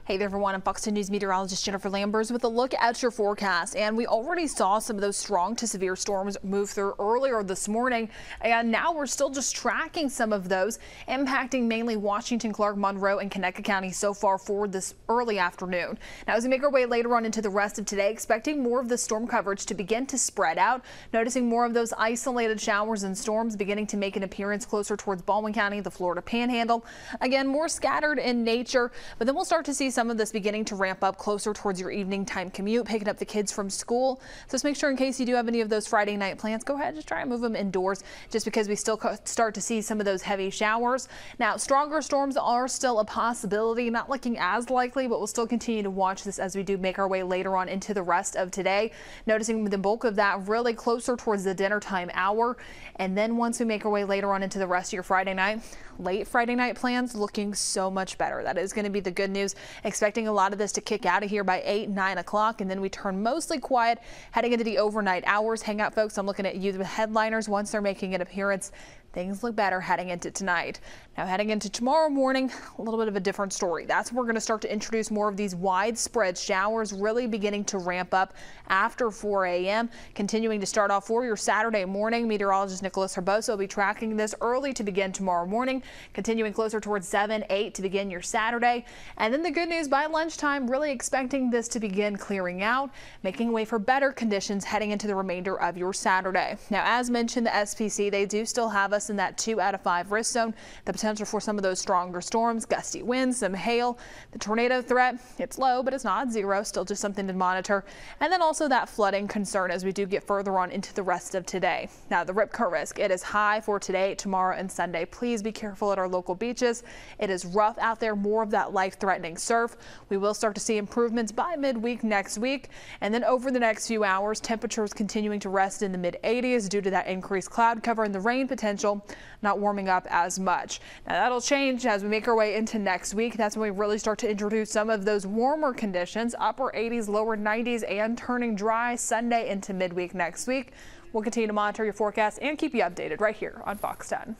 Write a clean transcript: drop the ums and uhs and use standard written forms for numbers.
Hey there everyone, I'm Fox 10 News meteorologist Jennifer Lambers with a look at your forecast. And we already saw some of those strong to severe storms move through earlier this morning. And now we're still just tracking some of those impacting mainly Washington, Clark, Monroe and Connecticut County so far for this early afternoon. Now as we make our way later on into the rest of today, expecting more of the storm coverage to begin to spread out, noticing more of those isolated showers and storms beginning to make an appearance closer towards Baldwin County, the Florida Panhandle. Again, more scattered in nature, but then we'll start to see some of this beginning to ramp up closer towards your evening time commute, picking up the kids from school. So just make sure in case you do have any of those Friday night plans, go ahead and just try and move them indoors just because we still start to see some of those heavy showers. Now, stronger storms are still a possibility, not looking as likely, but we'll still continue to watch this as we do make our way later on into the rest of today. Noticing the bulk of that really closer towards the dinner time hour. And then once we make our way later on into the rest of your Friday night, late Friday night plans looking so much better. That is going to be the good news. Expecting a lot of this to kick out of here by 8, 9 o'clock, and then we turn mostly quiet heading into the overnight hours. Hang out, folks. I'm looking at you, the headliners. Once they're making an appearance, things look better heading into tonight. Now heading into tomorrow morning, a little bit of a different story. That's when we're going to start to introduce more of these widespread showers, really beginning to ramp up after 4 a.m. Continuing to start off for your Saturday morning. Meteorologist Nicholas Herbosa will be tracking this early to begin tomorrow morning, continuing closer towards 7, 8 to begin your Saturday. And then the good news, by lunchtime, really expecting this to begin clearing out, making way for better conditions heading into the remainder of your Saturday. Now, as mentioned, the SPC, they do still have us in that 2 out of 5 risk zone. The potential for some of those stronger storms, gusty winds, some hail. The tornado threat, it's low, but it's not zero. Still just something to monitor. And then also that flooding concern as we do get further on into the rest of today. Now, the rip current risk, it is high for today, tomorrow, and Sunday. Please be careful at our local beaches. It is rough out there, more of that life-threatening surf. We will start to see improvements by midweek next week. And then over the next few hours, temperatures continuing to rest in the mid-80s due to that increased cloud cover and the rain potential not warming up as much. Now that'll change as we make our way into next week. That's when we really start to introduce some of those warmer conditions, upper 80s, lower 90s, and turning dry Sunday into midweek next week. We'll continue to monitor your forecast and keep you updated right here on Fox 10.